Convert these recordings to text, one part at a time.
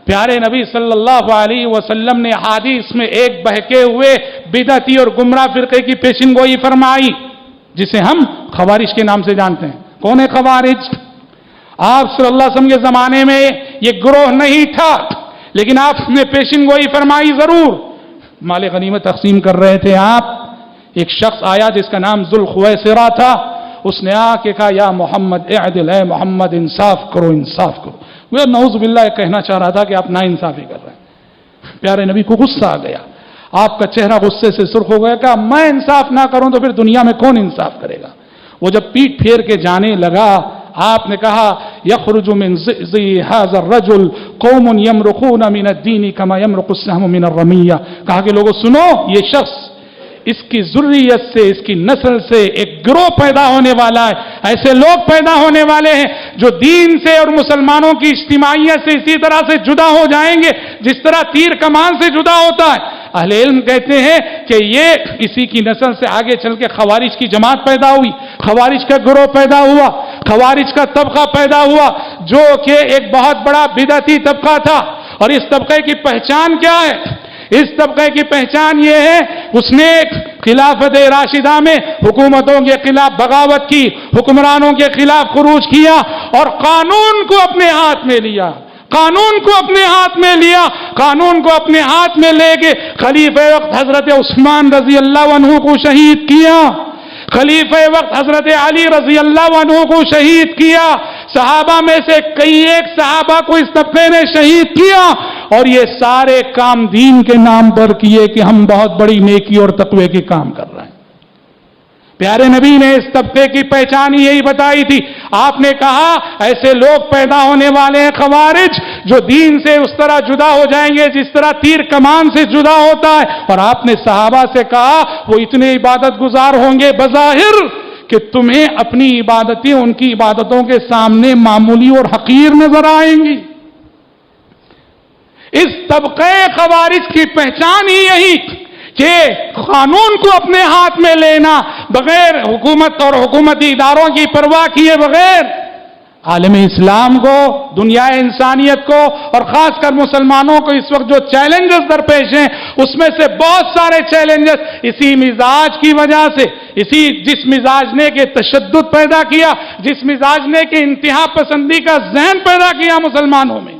پیارے نبی صلی اللہ علیہ وسلم نے حدیث میں ایک بہکے ہوئے بدعتی اور گمراہ فرقے کی پیشن گوئی فرمائی، جسے ہم خوارج کے نام سے جانتے ہیں۔ کون ہے خوارج؟ آپ صلی اللہ علیہ وسلم کے زمانے میں یہ گروہ نہیں تھا، لیکن آپ نے پیشن گوئی فرمائی ضرور۔ مال غنیمت تقسیم کر رہے تھے آپ، ایک شخص آیا جس کا نام ذوالخویسرہ تھا، اس نے آ کے کہا یا محمد اعدل، اے محمد انصاف کرو انصاف کرو۔ وہ نعوذ باللہ کہنا چاہ رہا تھا کہ آپ نا انصافی کر رہے ہیں۔ پیارے نبی کو غصہ آ گیا، آپ کا چہرہ غصے سے سرخ ہو گیا، کہا میں انصاف نہ کروں تو پھر دنیا میں کون انصاف کرے گا؟ وہ جب پیٹ پھیر کے جانے لگا، آپ نے کہا یخرج من ضئضی ھذا الرجل قوم یمرقون من الدین کما یمرق السهم من الرمیہ۔ کہا کہ لوگوں سنو، یہ شخص، اس کی ذریت سے، اس کی نسل سے ایک گروہ پیدا ہونے والا ہے، ایسے لوگ پیدا ہونے والے ہیں جو دین سے اور مسلمانوں کی اجتماعیت سے اسی طرح سے جدا ہو جائیں گے جس طرح تیر کمان سے جدا ہوتا ہے۔ اہل علم کہتے ہیں کہ یہ اسی کی نسل سے آگے چل کے خوارج کی جماعت پیدا ہوئی، خوارج کا گروہ پیدا ہوا، خوارج کا طبقہ پیدا ہوا، جو کہ ایک بہت بڑا بدعتی طبقہ تھا۔ اور اس طبقے کی پہچان کیا ہے؟ اس طبقے کی پہچان یہ ہے، اس نے خلافت راشدہ میں حکومتوں کے خلاف بغاوت کی، حکمرانوں کے خلاف خروج کیا اور قانون کو اپنے ہاتھ میں لیا، قانون کو اپنے ہاتھ میں لیا، قانون کو اپنے ہاتھ میں لے کے خلیفہ وقت حضرت عثمان رضی اللہ عنہ کو شہید کیا، خلیفہ وقت حضرت علی رضی اللہ عنہ کو شہید کیا، صحابہ میں سے کئی ایک صحابہ کو اس طبقے نے شہید کیا، اور یہ سارے کام دین کے نام پر کیے کہ ہم بہت بڑی نیکی اور تقوی کے کام کر رہے ہیں۔ پیارے نبی نے اس طبقے کی پہچان یہی بتائی تھی۔ آپ نے کہا ایسے لوگ پیدا ہونے والے ہیں خوارج، جو دین سے اس طرح جدا ہو جائیں گے جس طرح تیر کمان سے جدا ہوتا ہے۔ اور آپ نے صحابہ سے کہا وہ اتنے عبادت گزار ہوں گے بظاہر کہ تمہیں اپنی عبادتیں ان کی عبادتوں کے سامنے معمولی اور حقیر نظر آئیں گی۔ اس طبقے خوارج کی پہچان ہی یہی کہ قانون کو اپنے ہاتھ میں لینا، بغیر حکومت اور حکومتی اداروں کی پرواہ کیے بغیر عالم اسلام کو، دنیا انسانیت کو اور خاص کر مسلمانوں کو اس وقت جو چیلنجز درپیش ہیں، اس میں سے بہت سارے چیلنجز اسی مزاج کی وجہ سے، جس مزاج نے کہ تشدد پیدا کیا، جس مزاج نے کہ انتہا پسندی کا ذہن پیدا کیا مسلمانوں میں۔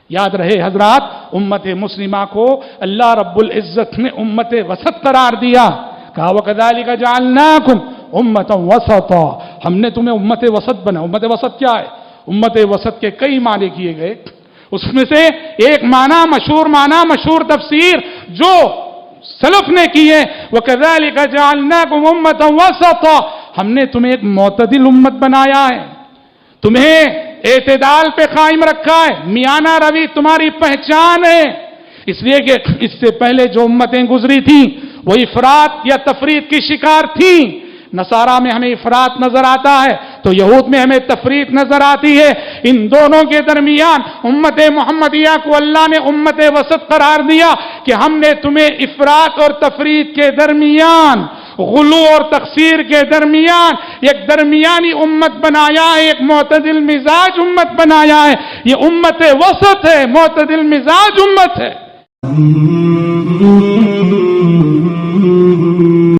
یاد رہے حضرات، امت مسلمہ کو اللہ رب العزت نے امت وسط قرار دیا، کہا وَكَذَلِكَ جَعَلْنَاكُمْ أُمَّةً وَسَطًا، ہم نے تمہیں امت وسط بنا۔ امت وسط کیا ہے؟ امت وسط کے کئی معنی کیے گئے، اس میں سے ایک معنی مشہور تفسیر جو سلف نے کی ہے، وَكَذَلِكَ جَعَلْنَاكُمْ أُمَّةً وَسَطًا، ہم نے تمہیں ایک معتدل امت بنایا ہے، تمہیں اعتدال پہ قائم رکھا ہے، میانہ روی تمہاری پہچان ہے۔ اس لیے کہ اس سے پہلے جو امتیں گزری تھیں وہ افراط یا تفریط کی شکار تھیں۔ نصارہ میں ہمیں افراط نظر آتا ہے تو یہود میں ہمیں تفریط نظر آتی ہے۔ ان دونوں کے درمیان امت محمدیہ کو اللہ نے امت وسط قرار دیا کہ ہم نے تمہیں افراط اور تفریط کے درمیان، غلو اور تقصیر کے درمیان ایک درمیانی امت بنایا ہے، ایک معتدل مزاج امت بنایا ہے۔ یہ امت وسط ہے، معتدل مزاج امت ہے۔